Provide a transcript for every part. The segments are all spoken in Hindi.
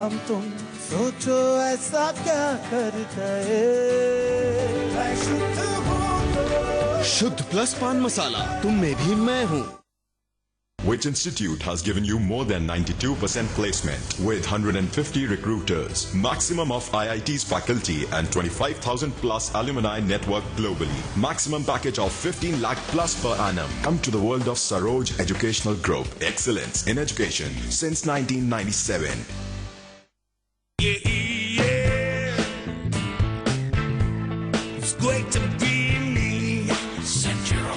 हम तुम सोचो ऐसा क्या कर गए, मैं शुद्ध हूँ तो। शुद्ध प्लस पान मसाला, तुम में भी मैं हूँ। Which institute has given you more than 92% placement with 150 recruiters, maximum of IIT's faculty and 25,000 plus alumni network globally. Maximum package of 15 lakh plus per annum. Come to the world of Saroj Educational Group. Excellence in education since 1997. Yeah. It's great to be me, Central.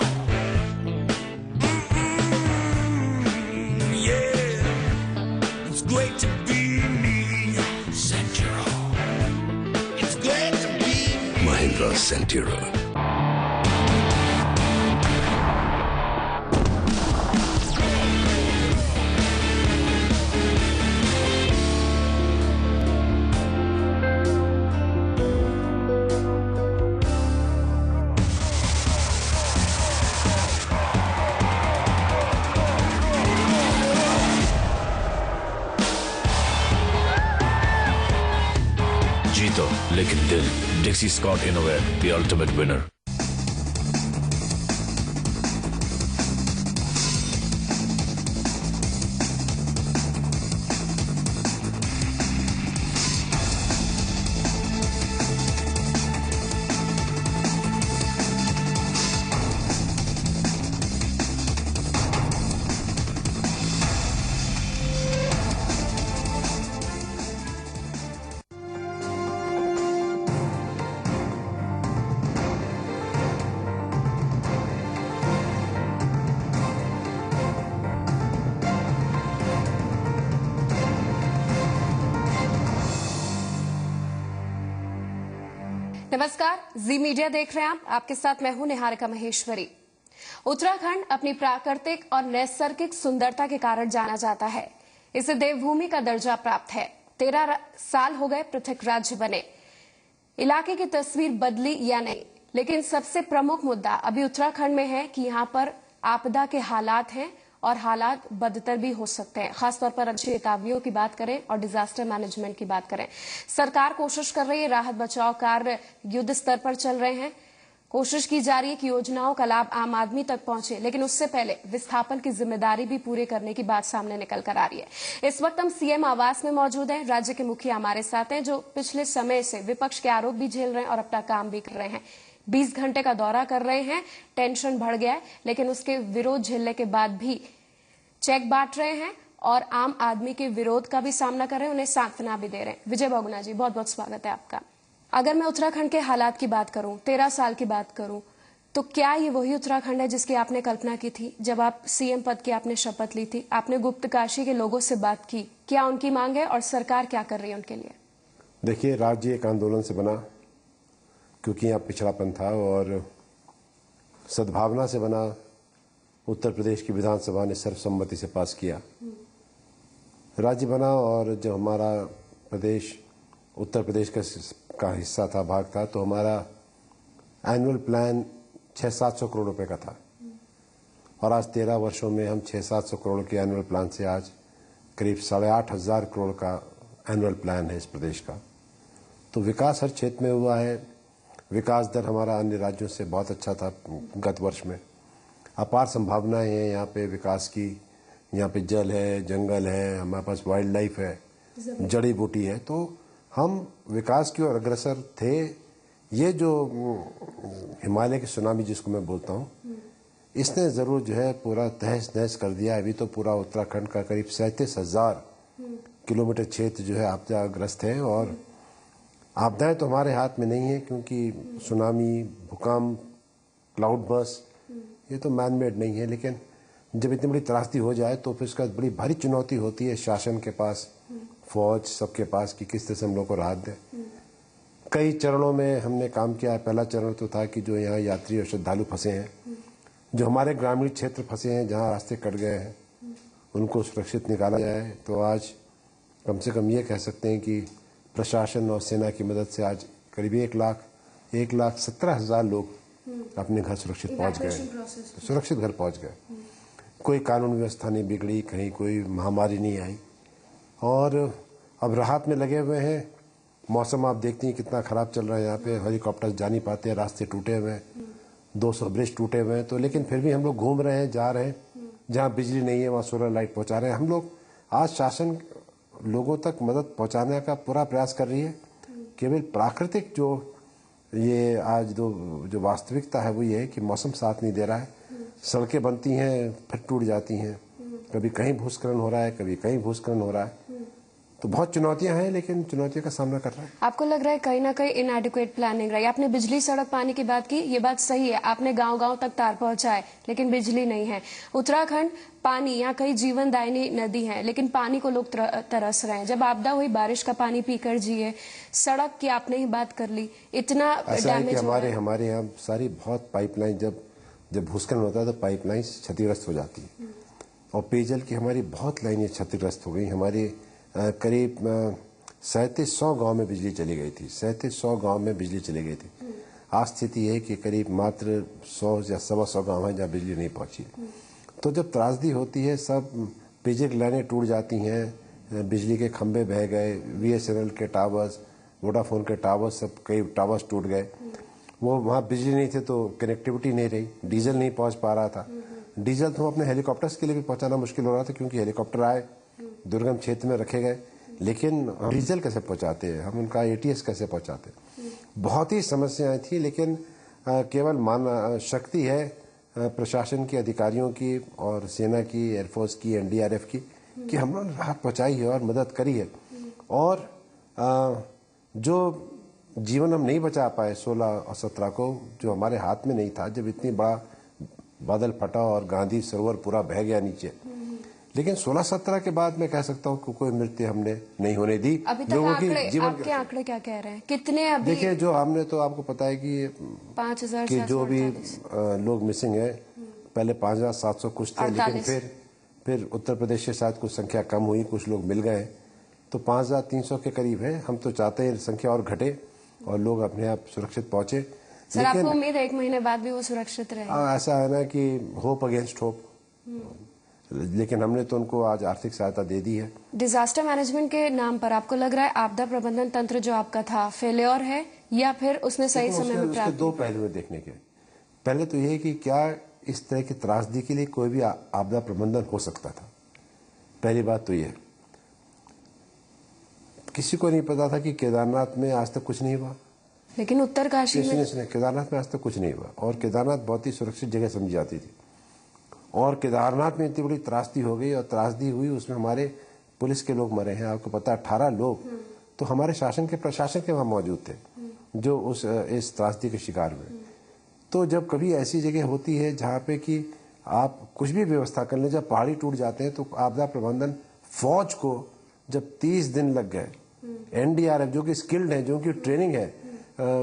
Yeah. It's great to be me, Central. It's great to be me. Mahindra Centura. जीतो लेकिन दिल। Dixcy Scott innovate, the ultimate winner. नमस्कार, जी मीडिया देख रहे हैं आप। आपके साथ मैं हूं निहारिका महेश्वरी। उत्तराखंड अपनी प्राकृतिक और नैसर्गिक सुंदरता के कारण जाना जाता है। इसे देवभूमि का दर्जा प्राप्त है। 13 साल हो गए पृथक राज्य बने। इलाके की तस्वीर बदली या नहीं, लेकिन सबसे प्रमुख मुद्दा अभी उत्तराखंड में है कि यहाँ पर आपदा के हालात हैं और हालात बदतर भी हो सकते हैं। खासतौर पर चेतावनियों की बात करें और डिजास्टर मैनेजमेंट की बात करें, सरकार कोशिश कर रही है, राहत बचाव कार्य युद्ध स्तर पर चल रहे हैं। कोशिश की जा रही है कि योजनाओं का लाभ आम आदमी तक पहुंचे, लेकिन उससे पहले विस्थापन की जिम्मेदारी भी पूरी करने की बात सामने निकल कर आ रही है। इस वक्त हम सीएम आवास में मौजूद हैं। राज्य के मुखिया हमारे साथ हैं, जो पिछले समय से विपक्ष के आरोप भी झेल रहे हैं और अपना काम भी कर रहे हैं। 20 घंटे का दौरा कर रहे हैं। टेंशन बढ़ गया है, लेकिन उसके विरोध झेलने के बाद भी चेक बांट रहे हैं और आम आदमी के विरोध का भी सामना कर रहे हैं, उन्हें सांत्वना भी दे रहे हैं। विजय बहुगुणा जी, बहुत बहुत स्वागत है आपका। अगर मैं उत्तराखंड के हालात की बात करूं, 13 साल की बात करूं, तो क्या ये वही उत्तराखंड है जिसकी आपने कल्पना की थी जब आप सीएम पद की आपने शपथ ली थी? आपने गुप्तकाशी के लोगों से बात की, क्या उनकी मांग है और सरकार क्या कर रही है उनके लिए? देखिए, राज्य एक आंदोलन से बना, क्योंकि यहाँ पिछड़ापन था, और सद्भावना से बना। उत्तर प्रदेश की विधानसभा ने सर्वसम्मति से पास किया, राज्य बना। और जब हमारा प्रदेश उत्तर प्रदेश का हिस्सा था, भाग था, तो हमारा एनुअल प्लान 600-700 करोड़ रुपए का था। और आज 13 वर्षों में हम 600-700 करोड़ के एनुअल प्लान से आज करीब 8,500 करोड़ का एनुअल प्लान है इस प्रदेश का। तो विकास हर क्षेत्र में हुआ है। विकास दर हमारा अन्य राज्यों से बहुत अच्छा था गत वर्ष में। अपार संभावनाएं हैं यहाँ पे विकास की। यहाँ पे जल है, जंगल है, हमारे पास वाइल्ड लाइफ है, जड़ी बूटी है। तो हम विकास की ओर अग्रसर थे। ये जो हिमालय की सुनामी जिसको मैं बोलता हूँ, इसने जरूर जो है पूरा तहस नहस कर दिया। अभी तो पूरा उत्तराखंड का करीब 37,000 किलोमीटर क्षेत्र जो है आपदाग्रस्त है। और आपदाएं तो हमारे हाथ में नहीं है, क्योंकि सुनामी, भूकंप, क्लाउड बर्स्ट ये तो मैन मेड नहीं है। लेकिन जब इतनी बड़ी त्रासदी हो जाए तो फिर उसका बड़ी भारी चुनौती होती है शासन के पास, फौज सबके पास, कि किस तरह से हम लोग को राहत दें। कई चरणों में हमने काम किया है। पहला चरण तो था कि जो यहाँ यात्री और श्रद्धालु फंसे हैं, जो हमारे ग्रामीण क्षेत्र फंसे हैं, जहाँ रास्ते कट गए हैं, उनको सुरक्षित निकाला जाए। तो आज कम से कम ये कह सकते हैं कि प्रशासन और सेना की मदद से आज करीब 1,17,000 लोग अपने घर सुरक्षित पहुंच गए, सुरक्षित घर पहुंच गए। कोई कानून व्यवस्था नहीं बिगड़ी, कहीं कोई महामारी नहीं आई। और अब राहत में लगे हुए हैं। मौसम आप देखती हैं कितना खराब चल रहा है यहाँ पे, हेलीकॉप्टर जा नहीं पाते हैं, रास्ते टूटे हुए हैं, 200 ब्रिज टूटे हुए हैं। तो लेकिन फिर भी हम लोग घूम रहे हैं, जा रहे हैं, जहाँ बिजली नहीं है वहाँ सोलर लाइट पहुँचा रहे हैं हम लोग। आज शासन लोगों तक मदद पहुँचाने का पूरा प्रयास कर रही है। केवल प्राकृतिक जो ये आज जो वास्तविकता है वो ये है कि मौसम साथ नहीं दे रहा है। सड़कें बनती हैं फिर टूट जाती हैं, कभी कहीं भूस्खलन हो रहा है, कभी कहीं भूस्खलन हो रहा है। तो बहुत चुनौतियां हैं, लेकिन चुनौतियों का सामना कर रहा है। आपको लग रहा है कहीं ना कहीं इनएडिक्वेट प्लानिंग रही? आपने बिजली, सड़क, पानी की बात की, ये बात सही है, आपने गांव-गांव तक तार पहुंचाए, लेकिन बिजली नहीं है। उत्तराखंड पानी, यहाँ कई जीवनदायिनी नदी है, लेकिन पानी को लोग तरस रहे हैं। जब आपदा हुई, बारिश का पानी पीकर जिए। सड़क की आपने ही बात कर ली, इतना डैमेज हुआ है। हमारे यहाँ सारी बहुत पाइपलाइन, जब भूस्खलन होता है तो पाइपलाइन क्षतिग्रस्त हो जाती है, और पेयजल की हमारी बहुत लाइनें क्षतिग्रस्त हो गई। हमारे करीब 3700 गांव में बिजली चली गई थी, 3700 गांव में बिजली चली गई थी। आज स्थिति है कि करीब मात्र 100 या 125 गांव हैं जहाँ बिजली नहीं पहुंची। तो जब त्रासदी होती है, सब पेयजल की लाइनें टूट जाती हैं, बिजली के खंभे बह गए, BSNL के टावर्स, वोडाफोन के टावर्स, सब कई टावर्स टूट गए। वो वहाँ बिजली नहीं थे तो कनेक्टिविटी नहीं रही, डीजल नहीं पहुँच पा रहा था। डीजल तो अपने हेलीकॉप्टर्स के लिए भी पहुँचाना मुश्किल हो रहा था, क्योंकि हेलीकॉप्टर आए, दुर्गम क्षेत्र में रखे गए, लेकिन डीजल कैसे पहुंचाते हैं, हम उनका ATS कैसे पहुंचाते हैं। बहुत ही समस्याएं थी, लेकिन केवल शक्ति है प्रशासन के अधिकारियों की और सेना की, एयरफोर्स की, NDRF की, कि हम लोगों ने राहत पहुंचाई है और मदद करी है। और जो जीवन हम नहीं बचा पाए 16 और 17 को, जो हमारे हाथ में नहीं था, जब इतनी बड़ा बादल फटा और गांधी सरोवर पूरा बह गया नीचे, लेकिन 16-17 के बाद मैं कह सकता हूँ कि कोई मृत्यु हमने नहीं होने दी। अभी तक आपके आंकड़े क्या कह रहे हैं, कितने अभी? देखिए, जो हमने तो आपको पता है कि 5000 कि जो भी लोग मिसिंग है, पहले 5700 कुछ थे, लेकिन फिर उत्तर प्रदेश के साथ कुछ संख्या कम हुई, कुछ लोग मिल गए, तो 5300 के करीब है। हम तो चाहते हैं संख्या और घटे और लोग अपने आप सुरक्षित पहुंचे। सर, आपको उम्मीद है 1 महीने बाद भी वो सुरक्षित रहे? ऐसा है ना कि होप अगेंस्ट होप, लेकिन हमने तो उनको आज आर्थिक सहायता दे दी है। डिजास्टर मैनेजमेंट के नाम पर आपको लग रहा है आपदा प्रबंधन तंत्र जो आपका था फेलियर है, या फिर उसने सही समय में प्राप्त? दो पहलू देखने के। पहले तो ये कि क्या इस तरह की त्रासदी के लिए कोई भी आपदा प्रबंधन हो सकता था। पहली बात तो ये, किसी को नहीं पता था कि केदारनाथ में आज तक कुछ नहीं हुआ, लेकिन उत्तरकाशी में केदारनाथ में आज तक कुछ नहीं हुआ, और केदारनाथ बहुत ही सुरक्षित जगह समझी जाती थी। और केदारनाथ में इतनी बड़ी त्रासदी हो गई, और त्रासदी हुई, उसमें हमारे पुलिस के लोग मरे हैं, आपको पता है, 18 लोग तो हमारे शासन के, प्रशासन के वहां मौजूद थे, जो इस त्रासदी के शिकार हुए। तो जब कभी ऐसी जगह होती है जहाँ पे कि आप कुछ भी व्यवस्था कर लें, जब पहाड़ी टूट जाते हैं, तो आपदा प्रबंधन फौज को जब 30 दिन लग गए, NDRF जो कि स्किल्ड है, जो कि ट्रेनिंग है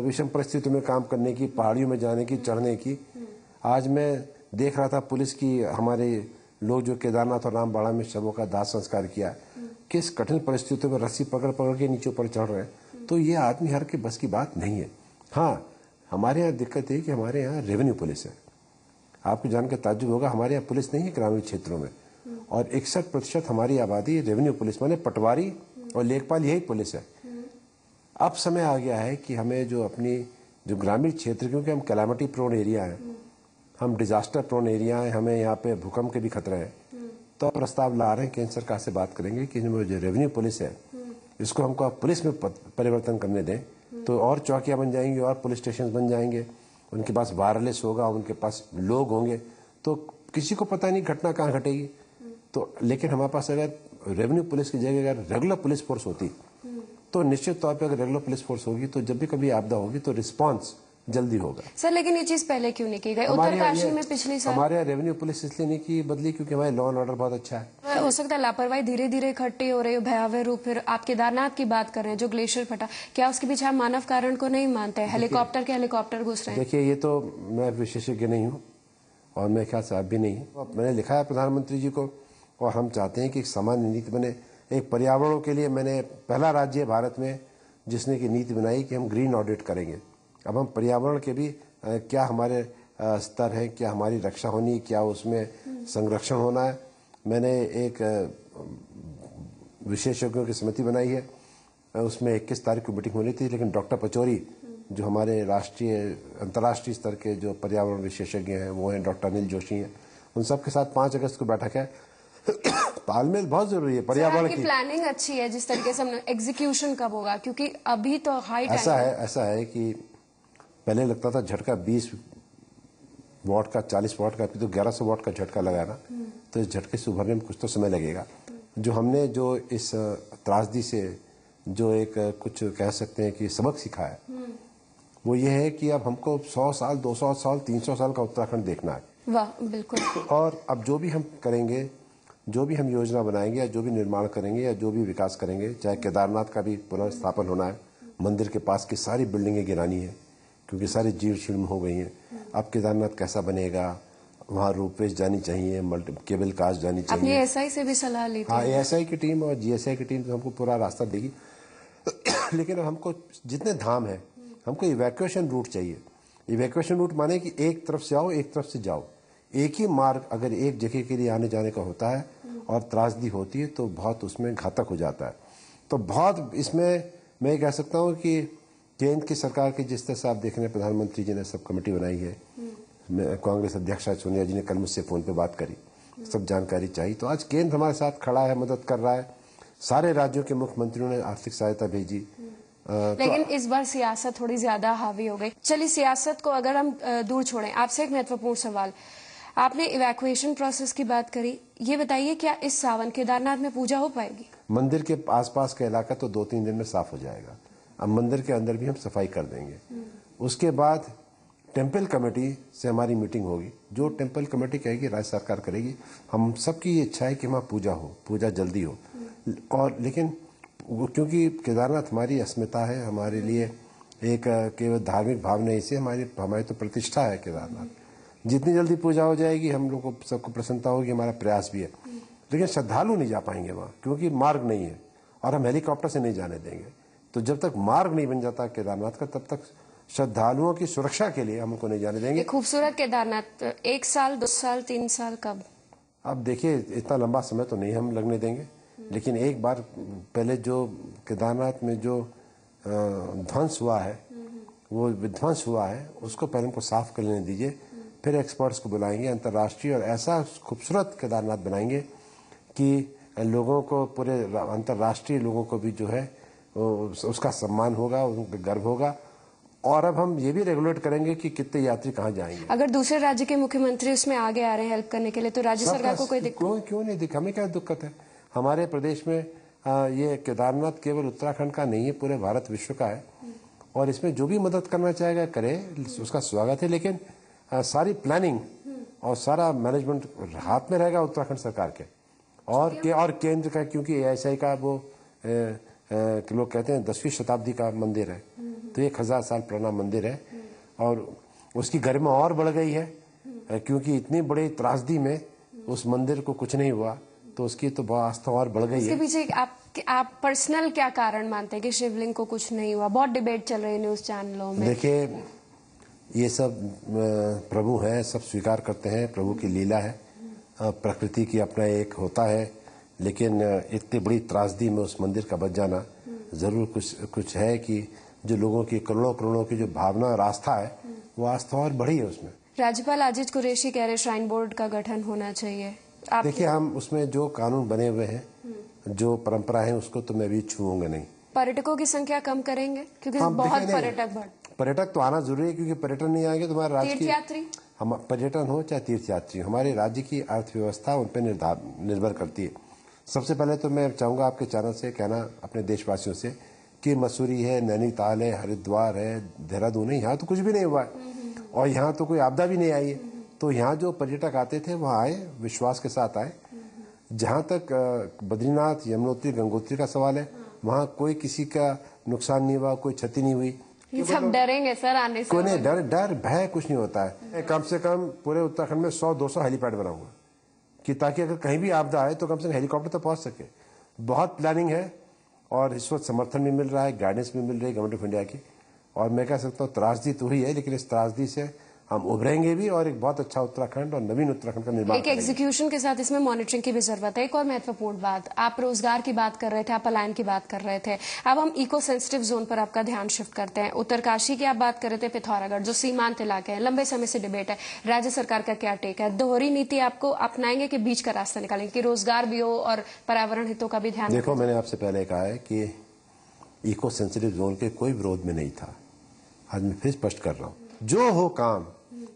विषम परिस्थितियों में काम करने की, पहाड़ियों में जाने की, चढ़ने की। आज मैं देख रहा था पुलिस की, हमारे लोग जो केदारनाथ और रामबाड़ा में शवों का दाह संस्कार किया, किस कठिन परिस्थितियों में रस्सी पकड़ पकड़ के नीचे ऊपर चढ़ रहे हैं। तो ये आदमी हर के बस की बात नहीं है। हाँ, हमारे यहाँ दिक्कत है कि हमारे यहाँ रेवेन्यू पुलिस है। आपको जान के ताज्जुब होगा, हमारे यहाँ पुलिस नहीं है ग्रामीण क्षेत्रों में, और 61% हमारी आबादी रेवेन्यू पुलिस, माने पटवारी और लेखपाल, यही पुलिस है। अब समय आ गया है कि हमें जो अपनी जो ग्रामीण क्षेत्र, क्योंकि हम कैलामिटी प्रोन एरिया है, हम डिजास्टर प्रोन एरिया है, हमें यहाँ पे भूकंप के भी खतरे हैं, तो प्रस्ताव ला रहे हैं, केंद्र सरकार से बात करेंगे कि जो रेवेन्यू पुलिस है, इसको हमको आप पुलिस में परिवर्तन करने दें, तो और चौकियां बन जाएंगी, और पुलिस स्टेशन बन जाएंगे, उनके पास वायरलेस होगा, उनके पास लोग होंगे, तो किसी को पता नहीं घटना कहाँ घटेगी। तो लेकिन हमारे पास अगर रेवेन्यू पुलिस की जगह अगर रेगुलर पुलिस फोर्स होती, तो निश्चित तौर पे अगर रेगुलर पुलिस फोर्स होगी, तो जब भी कभी आपदा होगी तो रिस्पांस जल्दी होगा। सर, लेकिन ये चीज पहले क्यों नहीं की गई? उत्तरकाशी में पिछली साल हमारे यहाँ रेवेन्यू पुलिस इसलिए नहीं की बदली क्योंकि हमारे लॉ एंड ऑर्डर बहुत अच्छा है। हो सकता है लापरवाही धीरे धीरे इकट्ठी हो रही हो, भयावह रूप। फिर आप केदारनाथ की बात कर रहे हैं, जो ग्लेशियर फटा, क्या उसके पीछे आप मानव कारण को नहीं मानते? हेलीकॉप्टर घुस रहे हैं। देखिए, ये तो मैं विशेषज्ञ नहीं हूँ, और मेरे ख्याल से आप भी नहीं। मैंने लिखा है प्रधानमंत्री जी को, और हम चाहते हैं कि एक सामान्य नीति बने। एक पर्यावरण के लिए मैंने, पहला राज्य है भारत में जिसने की नीति बनाई कि हम ग्रीन ऑडिट करेंगे। अब हम पर्यावरण के भी क्या हमारे स्तर है, क्या हमारी रक्षा होनी, क्या उसमें संरक्षण होना है। मैंने एक विशेषज्ञों की समिति बनाई है, उसमें 21 तारीख को मीटिंग होनी थी, लेकिन डॉक्टर पचौरी जो हमारे राष्ट्रीय अंतर्राष्ट्रीय स्तर के जो पर्यावरण विशेषज्ञ हैं वो हैं, डॉक्टर अनिल जोशी हैं, उन सबके साथ 5 अगस्त को बैठक है। तालमेल बहुत जरूरी है पर्यावरण की। प्लानिंग अच्छी है जिस तरीके से हमने, एग्जीक्यूशन कब होगा? क्योंकि अभी तो हाई ऐसा है कि पहले लगता था झटका 20 वाट का, 40 वाट का, अभी तो 1100 वाट का झटका लगाना, तो इस झटके से उभरने में कुछ तो समय लगेगा। जो हमने जो इस त्रासदी से जो एक कुछ कह सकते हैं कि सबक सीखा है, वो ये है कि अब हमको 100 साल, 200 साल, 300 साल का उत्तराखंड देखना है। वाह, बिल्कुल। और अब जो भी हम करेंगे, जो भी हम योजना बनाएंगे या जो भी निर्माण करेंगे या जो भी विकास करेंगे, चाहे केदारनाथ का भी पुनर्स्थापन होना है, मंदिर के पास की सारी बिल्डिंगें गिरानी है क्योंकि सारी जीर्ण शीर्ण हो गई हैं। अब केदारनाथ कैसा बनेगा, वहाँ रोपवेज जानी चाहिए, केबल कार जानी चाहिए। आपने एसआई से भी सलाह ली थी? हाँ, एएसआई की टीम और जीएसआई की टीम तो हमको पूरा रास्ता देगी। लेकिन हमको जितने धाम है, हमको इवैक्यूएशन रूट चाहिए। इवैक्यूएशन रूट माने कि एक तरफ से आओ, एक तरफ से जाओ। एक ही मार्ग अगर एक जगह के लिए आने जाने का होता है और त्रासदी होती है तो बहुत उसमें घातक हो जाता है। तो बहुत इसमें मैं कह सकता हूँ कि केंद्र की सरकार की जिस तरह से आप देख रहे हैं, प्रधानमंत्री जी ने सब कमेटी बनाई है, कांग्रेस अध्यक्ष सोनिया जी ने कल मुझसे फोन पे बात करी, सब जानकारी चाहिए, तो आज केंद्र हमारे साथ खड़ा है, मदद कर रहा है। सारे राज्यों के मुख्यमंत्रियों ने आर्थिक सहायता भेजी। लेकिन इस बार सियासत थोड़ी ज्यादा हावी हो गई। चलिए, सियासत को अगर हम दूर छोड़ें, आपसे एक महत्वपूर्ण सवाल, आपने इवैक्यूएशन प्रोसेस की बात करी, ये बताइए क्या इस सावन केदारनाथ में पूजा हो पाएगी? मंदिर के आसपास का इलाका तो 2-3 दिन में साफ हो जाएगा। अब मंदिर के अंदर भी हम सफाई कर देंगे। उसके बाद टेम्पल कमेटी से हमारी मीटिंग होगी, जो टेम्पल कमेटी कहेगी राज्य सरकार करेगी। हम सबकी ये इच्छा है कि वहाँ पूजा हो, पूजा जल्दी हो। और लेकिन क्योंकि केदारनाथ हमारी अस्मिता है, हमारे लिए एक केवल धार्मिक भाव नहीं से हमारी तो प्रतिष्ठा है केदारनाथ। जितनी जल्दी पूजा हो जाएगी हम लोग को सबको प्रसन्नता होगी, हमारा प्रयास भी है। लेकिन श्रद्धालु नहीं जा पाएंगे वहाँ क्योंकि मार्ग नहीं है और हम हेलीकॉप्टर से नहीं जाने देंगे। तो जब तक मार्ग नहीं बन जाता केदारनाथ का, तब तक श्रद्धालुओं की सुरक्षा के लिए हम उनको नहीं जाने देंगे। खूबसूरत केदारनाथ 1 साल, 2 साल, 3 साल कब? अब देखिए, इतना लंबा समय तो नहीं हम लगने देंगे, लेकिन एक बार पहले जो केदारनाथ में जो ध्वंस हुआ है, वो विध्वंस हुआ है, उसको पहले हमको साफ कर लेने दीजिए। फिर एक्सपर्ट्स को बुलाएंगे अंतर्राष्ट्रीय, और ऐसा खूबसूरत केदारनाथ बनाएंगे कि लोगों को, पूरे अंतर्राष्ट्रीय लोगों को भी जो है उसका सम्मान होगा, उनको गर्व होगा। और अब हम ये भी रेगुलेट करेंगे कि कितने यात्री कहाँ जाएंगे। अगर दूसरे राज्य के मुख्यमंत्री उसमें आगे आ रहे हैं हेल्प करने के लिए, तो राज्य सरकार को कोई दिक्कत? क्यों नहीं दिक्कत, हमें क्या दिक्कत है? हमारे प्रदेश में ये केदारनाथ केवल उत्तराखंड का नहीं है, पूरे भारत विश्व का है। और इसमें जो भी मदद करना चाहेगा करे, उसका स्वागत है। लेकिन सारी प्लानिंग और सारा मैनेजमेंट हाथ में रहेगा उत्तराखंड सरकार के और केंद्र का, क्योंकि एएसआई का वो लोग कहते हैं 10वीं शताब्दी का मंदिर है, तो 1000 साल पुराना मंदिर है और उसकी गरिमा और बढ़ गई है क्योंकि इतनी बड़ी त्रासदी में उस मंदिर को कुछ नहीं हुआ, तो उसकी तो आस्था और बढ़ गई है। इसके पीछे आप पर्सनल क्या कारण मानते हैं कि शिवलिंग को कुछ नहीं हुआ? बहुत डिबेट चल रही है न्यूज चैनलों में। देखिए, ये सब प्रभु हैं, सब स्वीकार करते हैं, प्रभु की लीला है, प्रकृति की अपना एक होता है। लेकिन इतनी बड़ी त्रासदी में उस मंदिर का बच जाना जरूर कुछ है कि जो लोगों की करोड़ों की जो भावना और आस्था है, वो आस्था और बढ़ी है उसमें। राज्यपाल अजित कुरैशी कह रहे श्राइन बोर्ड का गठन होना चाहिए। देखिए, हम उसमें जो कानून बने हुए हैं, जो परंपरा है, उसको तो मैं भी छूऊंगा नहीं। पर्यटकों की संख्या कम करेंगे क्योंकि बहुत पर्यटक तो आना जरूरी है, क्योंकि पर्यटन नहीं आएंगे तो हमारे राज्य की, तीर्थयात्री, हम पर्यटन हो चाहे तीर्थयात्री, हमारे राज्य की अर्थव्यवस्था उन पर निर्भर करती है। सबसे पहले तो मैं चाहूंगा आपके चैनल से कहना अपने देशवासियों से कि मसूरी है, नैनीताल है, हरिद्वार है, देहरादून है, यहाँ तो कुछ भी नहीं हुआ है और यहाँ तो कोई आपदा भी नहीं आई है। तो यहाँ जो पर्यटक आते थे वहाँ आए, विश्वास के साथ आए। जहाँ तक बद्रीनाथ, यमुनोत्री, गंगोत्री का सवाल है, वहाँ कोई किसी का नुकसान नहीं हुआ, कोई क्षति नहीं हुई। सब डरेंगे सर आने से? कोई नहीं, डर भय कुछ नहीं होता है। कम से कम पूरे उत्तराखंड में 100-200 हेलीपैड बनाऊंगा कि ताकि अगर कहीं भी आपदा आए तो कम से कम हेलीकॉप्टर तो पहुंच सके। बहुत प्लानिंग है और इस वक्त समर्थन भी मिल रहा है, गाइडेंस भी मिल रही है गवर्नमेंट ऑफ इंडिया की। और मैं कह सकता हूँ त्रासदी तो हुई है, लेकिन इस त्रासदी से हम उभरेंगे भी और एक बहुत अच्छा उत्तराखंड और नवीन उत्तराखंड का निर्माण एक एग्जीक्यूशन के साथ इसमें मॉनिटरिंग की भी जरूरत है। एक और महत्वपूर्ण बात, आप रोजगार की बात कर रहे थे, आप पलायन की बात कर रहे थे, अब हम इको सेंसिटिव जोन पर आपका ध्यान शिफ्ट करते हैं। उत्तरकाशी की आप बात कर रहे थे, पिथौरागढ़ जो सीमांत इलाके हैं, लंबे समय से डिबेट है, राज्य सरकार का क्या टेक है? दोहरी नीति आपको अपनाएंगे कि बीच का रास्ता निकालेंगे कि रोजगार भी हो और पर्यावरण हितों का भी ध्यान? देखो, मैंने आपसे पहले कहा है कि इको सेंसिटिव जोन के कोई विरोध में नहीं था। आज मैं फिर स्पष्ट कर रहा हूँ, जो हो काम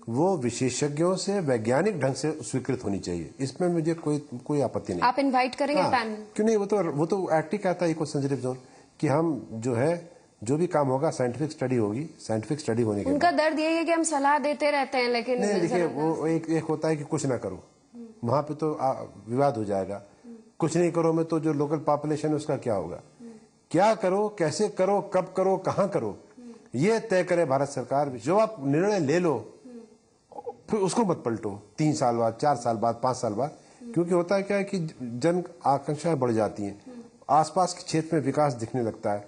वो विशेषज्ञों से वैज्ञानिक ढंग से स्वीकृत होनी चाहिए, इसमें मुझे कोई आपत्ति नहीं। आप इनवाइट करेंगे पैनल? क्यों नहीं, वो तो एक्ट ही कहता है इको सेंसिटिव जोन कि हम जो है जो भी काम होगा साइंटिफिक स्टडी होगी, साइंटिफिक स्टडी होने के उनका दर्द यही है कि हम सलाह देते रहते हैं लेकिन नहीं। देखिए, वो एक होता है कि कुछ ना करो, वहां पे तो विवाद हो जाएगा। कुछ नहीं करो में तो जो लोकल पॉपुलेशन है उसका क्या होगा? क्या करो, कैसे करो, कब करो, कहां करो, ये तय करे भारत सरकार। जो आप निर्णय ले लो फिर उसको मत पलटो 3 साल बाद, 4 साल बाद, 5 साल बाद, क्योंकि होता है क्या है कि जन आकांक्षाएं बढ़ जाती हैं, आसपास के क्षेत्र में विकास दिखने लगता है,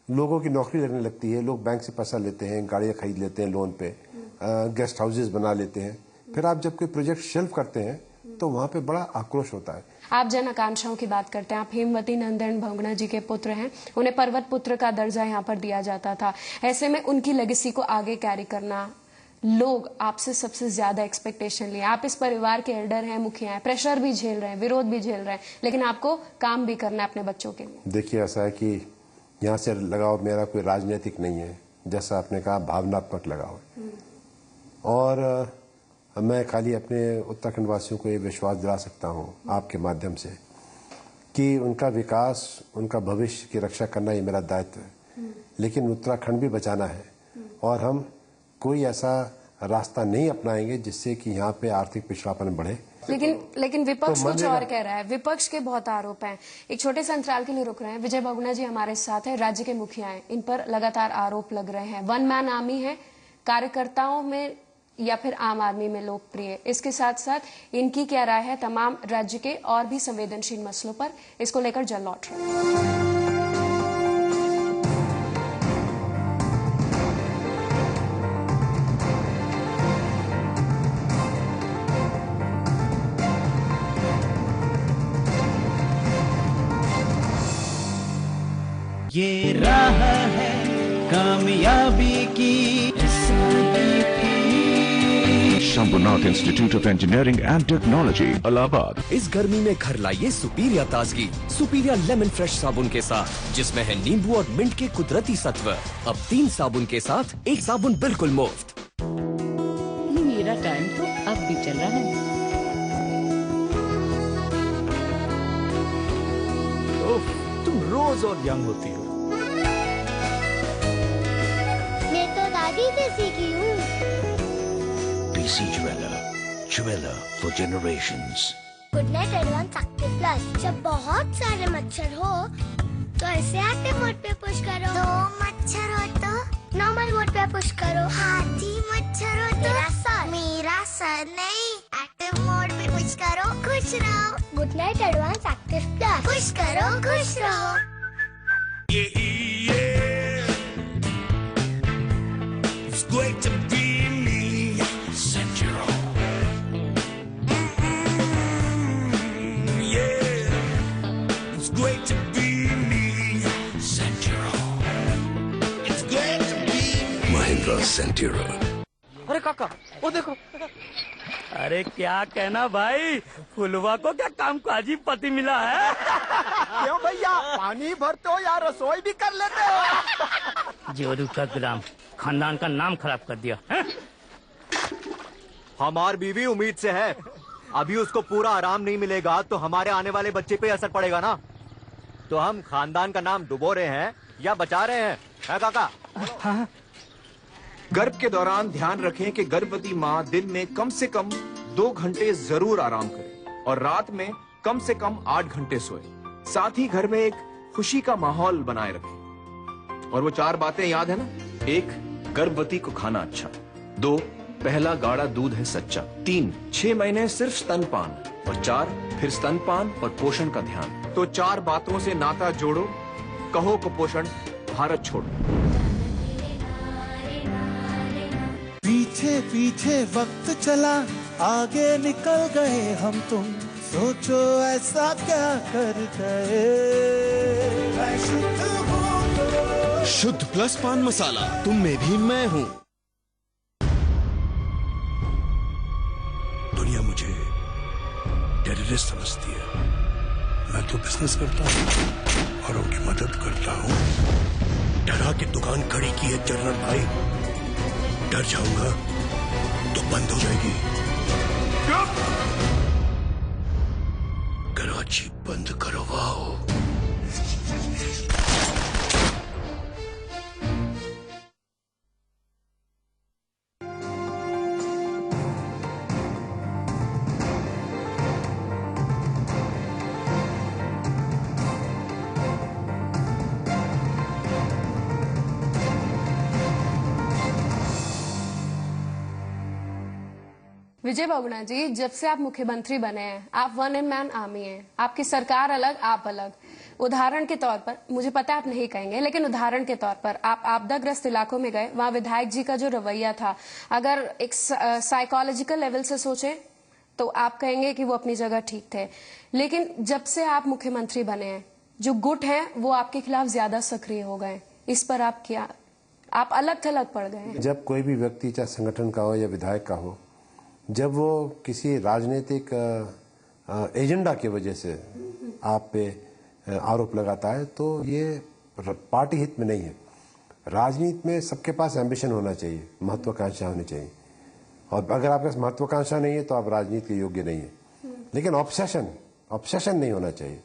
लोगों की नौकरी लगने लगती है, लोग बैंक से पैसा लेते हैं, गाड़ियां खरीद लेते हैं लोन पे, गेस्ट हाउसेज बना लेते हैं। फिर आप जब कोई प्रोजेक्ट शेल्फ करते हैं तो वहां पे बड़ा आक्रोश होता है। आप जन आकांक्षाओं की बात करते हैं, आप हेमवती नंदन बहुगुणा जी के पुत्र हैं, उन्हें पर्वत पुत्र का दर्जा यहाँ पर दिया जाता था। ऐसे में उनकी लेगेसी को आगे कैरी करना, लोग आपसे सबसे ज्यादा एक्सपेक्टेशन लिए। आप इस परिवार के एल्डर हैं, मुखिया हैं, प्रेशर भी झेल रहे हैं, विरोध भी झेल रहे हैं, लेकिन आपको काम भी करना है अपने बच्चों के लिए। देखिए, ऐसा है कि यहाँ से लगाव मेरा कोई राजनीतिक नहीं है, जैसा आपने कहा भावनात्मक लगाव है। और मैं खाली अपने उत्तराखंड वासियों को ये विश्वास दिला सकता हूँ आपके माध्यम से कि उनका विकास, उनका भविष्य की रक्षा करना ये मेरा दायित्व है, लेकिन उत्तराखंड भी बचाना है। और हम कोई ऐसा रास्ता नहीं अपनाएंगे जिससे कि यहाँ पे आर्थिक पिछड़ापन बढ़े। लेकिन विपक्ष कुछ और कह रहा है। विपक्ष के बहुत आरोप हैं। एक छोटे से अंतराल के लिए रुक रहे हैं। विजय बहुगुणा जी हमारे साथ है, राज्य के मुखिया हैं, इन पर लगातार आरोप लग रहे हैं। वन मैन आर्मी है, कार्यकर्ताओं में या फिर आम आदमी में लोकप्रिय। इसके साथ साथ इनकी क्या राय है तमाम राज्य के और भी संवेदनशील मसलों पर, इसको लेकर जल्द लौट रहे हैं। ये राह है कामयाबी की। Shambhunath institute of engineering and technology, Allahabad. इस गर्मी में घर लाइए सुपीरिया ताजगी, सुपीरिया लेमन फ्रेश साबुन के साथ, जिसमें है नींबू और मिंट के कुदरती सत्व। अब 3 साबुन के साथ 1 साबुन बिल्कुल मुफ्त। मेरा टाइम तो अब भी चल रहा है। तुम रोज और यंग होती हो। मैं तो दादी से सीखी हूँ। DC Jeweler, Jeweler for generations. Good night advance active plus. जब बहुत सारे मच्छर हो तो ऐसे एक्टिव मोड पे पुश करो। 2 मच्छर हो तो नॉर्मल मोड पे पुश करो। हाथी मच्छर हो तो मेरा सर नहीं, एक्टिव मोड पे पुश करो, खुश रहो। Good night advance active plus, push करो, खुश रहो। It's great to be me, Central. Yeah, it's great to be me, Central. It's great to be me. Mahindra Centura. अरे काका, वो देखो। अरे क्या कहना भाई, फुलवा को क्या कामकाजी पति मिला है। क्यों भैया, पानी भरते हो या रसोई भी कर लेते हो? जोरू का गुलाम खानदान का नाम खराब कर दिया है? हमारी बीवी उम्मीद से है, अभी उसको पूरा आराम नहीं मिलेगा तो हमारे आने वाले बच्चे पे असर पड़ेगा ना। तो हम खानदान का नाम डुबो रहे हैं या बचा रहे हैं, है काका? हाँ। गर्भ के दौरान ध्यान रखें कि गर्भवती माँ दिन में कम से कम 2 घंटे जरूर आराम करे और रात में कम से कम 8 घंटे सोए। साथ ही घर में एक खुशी का माहौल बनाए रखें। और वो 4 बातें याद है ना? 1, गर्भवती को खाना अच्छा। 2, पहला गाढ़ा दूध है सच्चा। 3, 6 महीने सिर्फ स्तनपान। और 4, फिर स्तनपान और पोषण का ध्यान। तो 4 बातों से नाता जोड़ो, कहो कुपोषण भारत छोड़ो। Beat पीछे पीछे वक्त चला, आगे निकल गए हम तुम, सोचो ऐसा क्या कर गए। मैं शुद्ध हूँ तो शुद्ध प्लस पान मसाला, तुम में भी मैं हूँ। दुनिया मुझे टेररिस्ट समझती है, मैं तो बिजनेस करता हूँ और उनकी मदद करता हूँ। डरा के दुकान खड़ी की है जनरल भाई, डर जाऊंगा तो बंद हो जाएगी। कराची बंद करवाओ। विजय बहुगुणा जी, जब से आप मुख्यमंत्री बने हैं, आप वन मैन आर्मी हैं, आपकी सरकार अलग, आप अलग। उदाहरण के तौर पर, मुझे पता है आप नहीं कहेंगे, लेकिन उदाहरण के तौर पर आप आपदाग्रस्त इलाकों में गए, वहां विधायक जी का जो रवैया था, अगर एक साइकोलॉजिकल लेवल से सोचें तो आप कहेंगे कि वो अपनी जगह ठीक थे। लेकिन जब से आप मुख्यमंत्री बने हैं, जो गुट हैं वो आपके खिलाफ ज्यादा सक्रिय हो गए। इस पर आप क्या, आप अलग थलग पड़ गए? जब कोई भी व्यक्ति, चाहे संगठन का हो या विधायक का हो, जब वो किसी राजनीतिक एजेंडा की वजह से आप पे आरोप लगाता है, तो ये पार्टी हित में नहीं है। राजनीति में सबके पास एम्बिशन होना चाहिए, महत्वाकांक्षा होनी चाहिए, और अगर आपके पास महत्वाकांक्षा नहीं है तो आप राजनीति के योग्य नहीं है। लेकिन ऑब्सेशन नहीं होना चाहिए।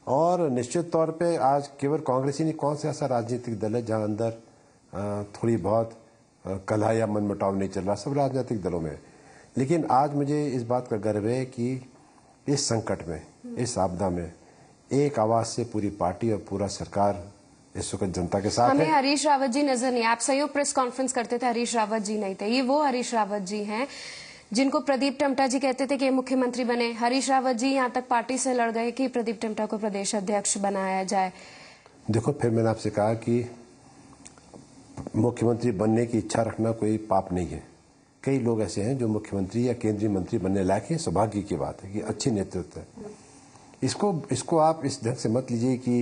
और निश्चित तौर पे आज केवल कांग्रेस ही नहीं, कौन सा ऐसा राजनीतिक दल है जहां अंदर थोड़ी बहुत कलह या मनमुटाव नहीं चल रहा, सब राजनीतिक दलों में। लेकिन आज मुझे इस बात का गर्व है कि इस संकट में, इस आपदा में एक आवाज से पूरी पार्टी और पूरा सरकार इस वक्त जनता के साथ हमें है। हरीश रावत जी नजर नहीं, आप संयुक्त प्रेस कॉन्फ्रेंस करते थे, हरीश रावत जी नहीं थे। ये वो हरीश रावत जी हैं जिनको प्रदीप टम्टा जी कहते थे कि मुख्यमंत्री बने। हरीश रावत जी यहाँ तक पार्टी से लड़ गए कि प्रदीप टम्टा को प्रदेश अध्यक्ष बनाया जाए। देखो, फिर मैंने आपसे कहा कि मुख्यमंत्री बनने की इच्छा रखना कोई पाप नहीं है। कई लोग ऐसे हैं जो मुख्यमंत्री या केंद्रीय मंत्री बनने लायक है, सौभाग्य की बात है कि अच्छी नेतृत्व है। इसको आप इस ढंग से मत लीजिए कि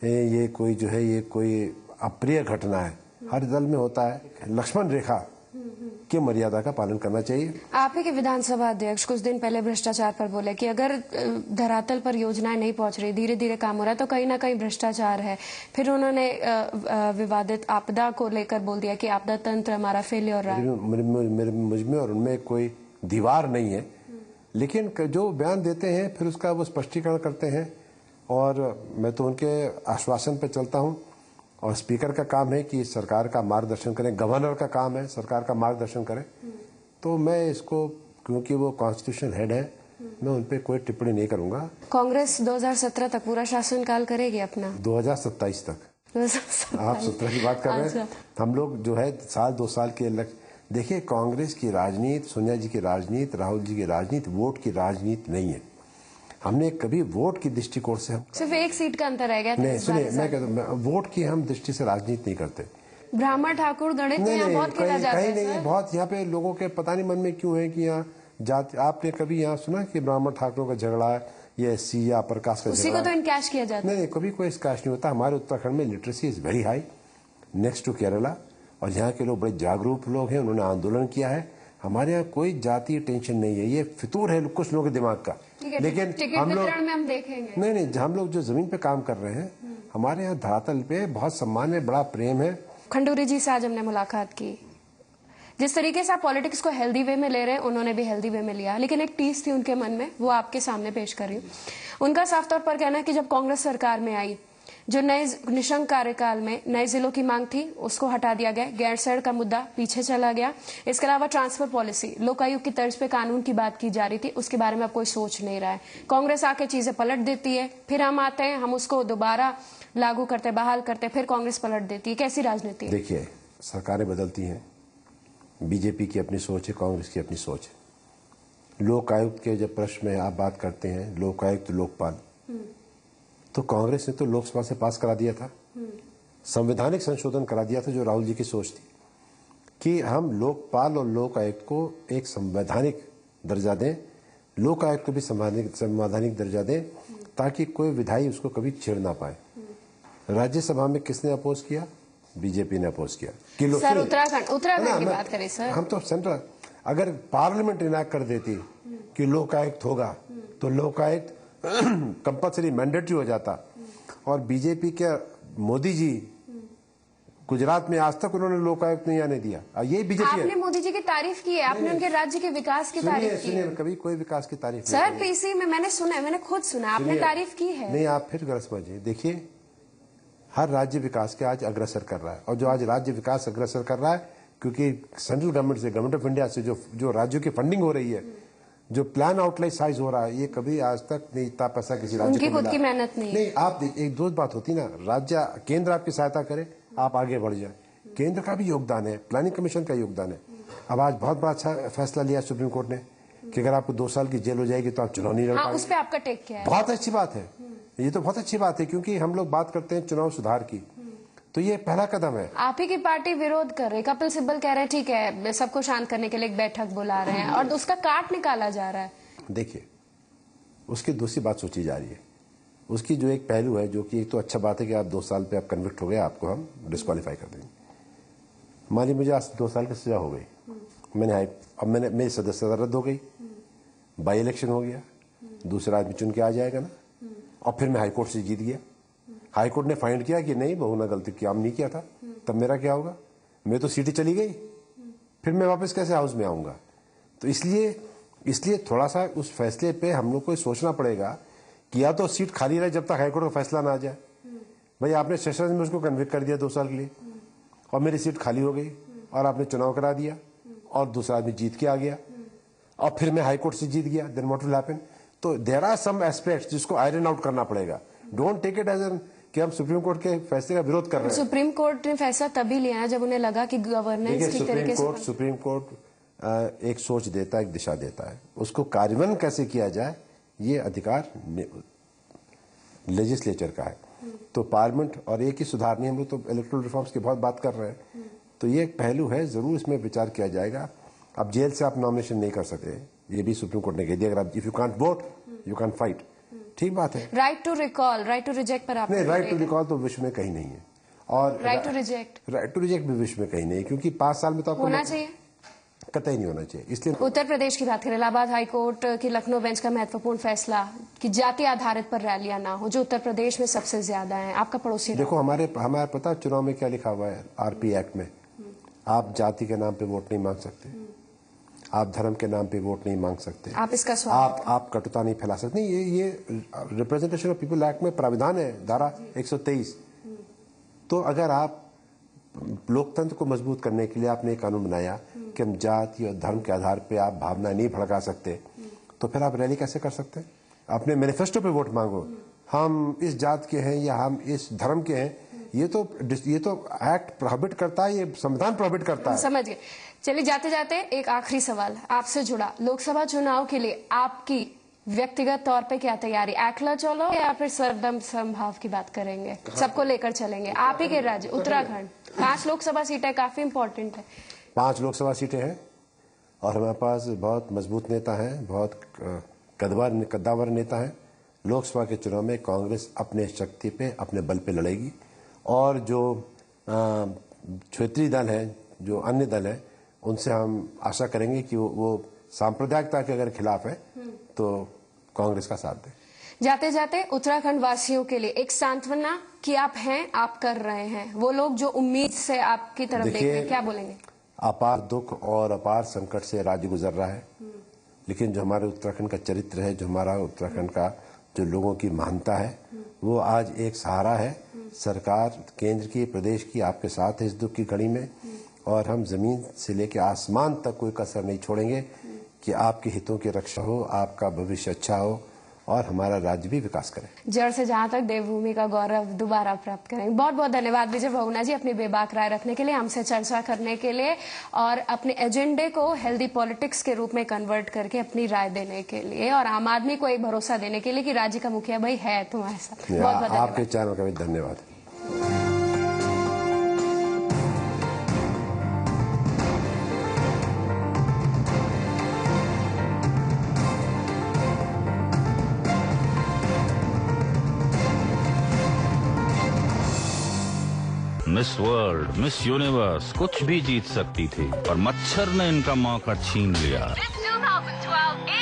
ये कोई जो है, ये कोई अप्रिय घटना है। हर दल में होता है, लक्ष्मण रेखा की मर्यादा का पालन करना चाहिए। आप ही के विधानसभा अध्यक्ष कुछ दिन पहले भ्रष्टाचार पर बोले कि अगर धरातल पर योजनाएं नहीं पहुंच रही, धीरे धीरे काम हो रहा है, तो कहीं ना कहीं भ्रष्टाचार है। फिर उन्होंने विवादित आपदा को लेकर बोल दिया कि आपदा तंत्र हमारा फेलियर रहा है। मुझमें और उनमें कोई दीवार नहीं है, लेकिन जो बयान देते हैं फिर उसका वो स्पष्टीकरण करते हैं, और मैं तो उनके आश्वासन पर चलता हूं। और स्पीकर का काम है कि सरकार का मार्गदर्शन करें, गवर्नर का काम है सरकार का मार्गदर्शन करें। तो मैं इसको, क्योंकि वो कॉन्स्टिट्यूशन हेड है, मैं उन पर कोई टिप्पणी नहीं करूंगा। कांग्रेस 2017 तक पूरा शासनकाल करेगी अपना? 2027 तक। आप 17 की बात कर रहे हैं। हम लोग जो है साल 2 साल के देखिए, कांग्रेस की राजनीति, सोनिया जी की राजनीति, राहुल जी की राजनीति वोट की राजनीति नहीं है। हमने कभी वोट की दृष्टिकोण से, सिर्फ एक सीट का अंतर है क्या? नहीं, सुनिए, मैं कहता हूँ वोट की हम दृष्टि से राजनीति नहीं करते। ब्राह्मण ठाकुर गणित यहाँ बहुत खेला जाता है। कहीं नहीं, बहुत यहाँ पे लोगों के पता नहीं मन में क्यों है कि यहाँ जाति। आपने कभी यहाँ सुना कि ब्राह्मण ठाकुरों का झगड़ा है, ये एससी या अपर कास्ट का झगड़ा? उसी को तो इनकैश किया जाता है। नहीं, कभी कोई इनकैश नहीं होता। हमारे उत्तराखंड में literacy is very high, next to Kerala, और यहाँ के लोग बड़े जागरूक लोग हैं, उन्होंने आंदोलन किया है। हमारे यहाँ कोई जातीय टेंशन नहीं है, ये फितूर है कुछ लोगों के दिमाग का। लेकिन हम लोग देखेंगे। नहीं, हम लोग जो जमीन पे काम कर रहे हैं, हमारे यहाँ धरातल पे बहुत सम्मान है, बड़ा प्रेम है। खंडूरी जी से आज हमने मुलाकात की। जिस तरीके से आप पॉलिटिक्स को हेल्दी वे में ले रहे हैं, उन्होंने भी हेल्दी वे में लिया, लेकिन एक टीस थी उनके मन में, वो आपके सामने पेश कर रही हूँ। उनका साफ तौर पर कहना है कि जब कांग्रेस सरकार में आई, जो नए निशंक कार्यकाल में नए जिलों की मांग थी उसको हटा दिया गया, गैरसैंण का मुद्दा पीछे चला गया। इसके अलावा ट्रांसफर पॉलिसी, लोकायुक्त की तर्ज पे कानून की बात की जा रही थी, उसके बारे में अब कोई सोच नहीं रहा है। कांग्रेस आके चीजें पलट देती है, फिर हम आते हैं, हम उसको दोबारा लागू करते, बहाल करते, फिर कांग्रेस पलट देती है। कैसी राजनीति है? देखिए, सरकारें बदलती हैं, बीजेपी की अपनी सोच है, कांग्रेस की अपनी सोच है। लोकायुक्त के जब प्रश्न में आप बात करते हैं, लोकायुक्त लोकपाल, तो कांग्रेस ने तो लोकसभा से पास करा दिया था, संवैधानिक संशोधन करा दिया था, जो राहुल जी की सोच थी। कि हम लोकपाल और लोक आयुक्त को एक संवैधानिक दर्जा दें, लोक आयुक्त को भी संवैधानिक दर्जा दें, ताकि कोई विधायी उसको कभी छेड़ ना पाए। राज्यसभा में किसने अपोज किया? बीजेपी ने अपोज किया। सर उत्तराखंड की बात करें सर, हम तो सेंट्रल, अगर पार्लियामेंट इनाक कर देती कि लोकायुक्त होगा तो लोकायुक्त कंपल्सरी मैंडेटरी हो जाता। और बीजेपी के मोदी जी गुजरात में आज तक उन्होंने लोकायुक्त नहीं आने दिया। यही बीजेपी आपने मोदी जी की तारीफ की है, आपने उनके राज्य के विकास की तारीफ की है। कभी कोई विकास की तारीफ सर पीसी में मैंने सुना है, मैंने खुद सुना, आपने तारीफ की है। नहीं, आप फिर गलत समझिए। देखिए, हर राज्य विकास के आज अग्रसर कर रहा है, और जो आज राज्य विकास अग्रसर कर रहा है, क्योंकि सेंट्रल गवर्नमेंट से, गवर्नमेंट ऑफ इंडिया से जो राज्यों की फंडिंग हो रही है, जो प्लान आउटलाई साइज हो रहा है, ये कभी आज तक नहीं इतना पैसा किसी राज्य को मिला। उनकी खुद की मेहनत नहीं। आप एक दो बात होती ना, राज्य केंद्र आपकी सहायता करे, आप आगे बढ़ जाए। केंद्र का भी योगदान है, प्लानिंग कमीशन का योगदान है। अब आज बहुत बड़ा अच्छा फैसला लिया सुप्रीम कोर्ट ने कि अगर आपको 2 साल की जेल हो जाएगी तो आप चुनाव नहीं लड़ पाएंगे। उस पे आपका टेक क्या है? बहुत अच्छी बात है, ये तो बहुत अच्छी बात है, क्योंकि हम लोग बात करते हैं चुनाव सुधार की, तो ये पहला कदम है। आप ही की पार्टी विरोध कर रही है, कपिल सिब्बल कह रहे हैं ठीक है सबको शांत करने के लिए एक बैठक बुला रहे हैं, और उसका काट निकाला जा रहा है। देखिए, उसकी दूसरी बात सोची जा रही है। उसकी जो एक पहलू है, जो कि एक तो अच्छा बात है कि आप 2 साल पे आप कन्विक्ट हो गए, आपको हम डिस्क्वालीफाई कर देंगे। मान लीजिए मुझे आज 2 साल की सजा हो गई, मैंने मेरी सदस्यता रद्द हो गई, बाई इलेक्शन हो गया, दूसरा आदमी चुन के आ जाएगा ना, और फिर मैं हाईकोर्ट से जीत गया, हाईकोर्ट ने फाइंड किया कि नहीं बहू ने गलती काम नहीं किया था, तब मेरा क्या होगा? मेरी तो सीटें चली गई, फिर मैं वापस कैसे हाउस में आऊंगा? तो इसलिए थोड़ा सा उस फैसले पे हम लोग को सोचना पड़ेगा कि या तो सीट खाली रहे जब तक हाईकोर्ट का फैसला ना आ जाए। भाई आपने सेशंस में उसको कन्विक्ट कर दिया 2 साल के लिए, और मेरी सीट खाली हो गई, और आपने चुनाव करा दिया, और दूसरा आदमी जीत के आ गया, और फिर मैं हाईकोर्ट से जीत गया, देन व्हाट विल हैपन? तो देयर आर सम एस्पेक्ट्स जिसको आयरन आउट करना पड़ेगा। Don't take it as an कि हम सुप्रीम कोर्ट के फैसले का विरोध कर रहे हैं। सुप्रीम कोर्ट ने फैसला तभी लिया है जब उन्हें लगा कि गवर्नेंस ठीक तरीके से। सुप्रीम कोर्ट एक सोच देता है, एक दिशा देता है, उसको कार्यान्वयन कैसे किया जाए ये अधिकार लेजिस्लेचर का है। तो पार्लियामेंट, और एक ही सुधार नहीं, हम लोग तो इलेक्टोरल रिफॉर्म्स की बहुत बात कर रहे हैं, तो ये एक पहलू है, जरूर इसमें विचार किया जाएगा। अब जेल से आप नॉमिनेशन नहीं कर सकते, ये भी सुप्रीम कोर्ट ने कह दिया। अगर आप if you can't vote you can't fight, ठीक बात है। Right to recall, right to reject पर आप नहीं, राइट टू रिकॉल तो विश्व में कहीं नहीं है, और राइट टू रिजेक्ट भी विश्व में कहीं नहीं है, क्योंकि 5 साल में तो आपको होना चाहिए, कतई नहीं होना चाहिए। इसलिए उत्तर प्रदेश की बात करें, इलाहाबाद हाईकोर्ट की लखनऊ बेंच का महत्वपूर्ण फैसला कि जाति आधारित पर रैलियां ना हो, जो उत्तर प्रदेश में सबसे ज्यादा है। आपका पड़ोसी देखो, हमारे पता चुनाव में क्या लिखा हुआ है आरपी एक्ट में? आप जाति के नाम पे वोट नहीं मांग सकते, आप धर्म के नाम पे वोट नहीं मांग सकते, आप इसका आप कटुता नहीं फैला सकते। ये रिप्रेजेंटेशन ऑफ पीपल एक्ट में प्राविधान है, धारा 123। तो अगर आप लोकतंत्र को मजबूत करने के लिए आपने एक कानून बनाया कि हम जाति और धर्म के आधार पे आप भावना नहीं भड़का सकते, तो फिर आप रैली कैसे कर सकते हैं? अपने मैनिफेस्टो पे वोट मांगो, हम इस जात के हैं या हम इस धर्म के हैं, ये तो एक्ट प्रोहिबिट करता है, ये संविधान प्रोहिबिट करता है। समझ गए। चलिए जाते जाते एक आखिरी सवाल आपसे जुड़ा, लोकसभा चुनाव के लिए आपकी व्यक्तिगत तौर पे क्या तैयारी? अकेला चलो या फिर सर्वदम संभाव की बात करेंगे? सबको लेकर चलेंगे। आप ही के राज्य उत्तराखंड 5 लोकसभा सीटें काफी इंपॉर्टेंट है। 5 लोकसभा सीटें हैं, और हमारे पास बहुत मजबूत नेता हैं, बहुत कद्दावर नेता हैं। लोकसभा के चुनाव में कांग्रेस अपने शक्ति पे, अपने बल पे लड़ेगी, और जो क्षेत्रीय दल हैं, जो अन्य दल हैं, उनसे हम आशा करेंगे कि वो सांप्रदायिकता के अगर खिलाफ है तो कांग्रेस का साथ दें। जाते जाते उत्तराखंड वासियों के लिए एक सांत्वना कि आप हैं, आप कर रहे हैं, वो लोग जो उम्मीद से आपकी तरफ देख रहे हैं, क्या बोलेंगे? अपार दुख और अपार संकट से राज्य गुजर रहा है, लेकिन जो हमारे उत्तराखंड का चरित्र है, जो हमारा उत्तराखंड का जो लोगों की मानता है, वो आज एक सहारा है। सरकार केंद्र की, प्रदेश की आपके साथ है इस दुख की घड़ी में, और हम जमीन से लेकर आसमान तक कोई कसर नहीं छोड़ेंगे कि आपके हितों की रक्षा हो, आपका भविष्य अच्छा हो, और हमारा राज्य भी विकास करे। जड़ से जहां तक देवभूमि का गौरव दोबारा प्राप्त करेंगे। बहुत बहुत धन्यवाद विजय बहुगुणा जी, अपनी बेबाक राय रखने के लिए, हमसे चर्चा करने के लिए, और अपने एजेंडे को हेल्दी पॉलिटिक्स के रूप में कन्वर्ट करके अपनी राय देने के लिए, और आम आदमी को एक भरोसा देने के लिए कि राज्य का मुखिया भाई है तुम्हारे साथ। बहुत बहुत धन्यवाद। आपके चैनल का भी धन्यवाद। मिस वर्ल्ड, मिस यूनिवर्स कुछ भी जीत सकती थी और मच्छर ने इनका मौका छीन लिया।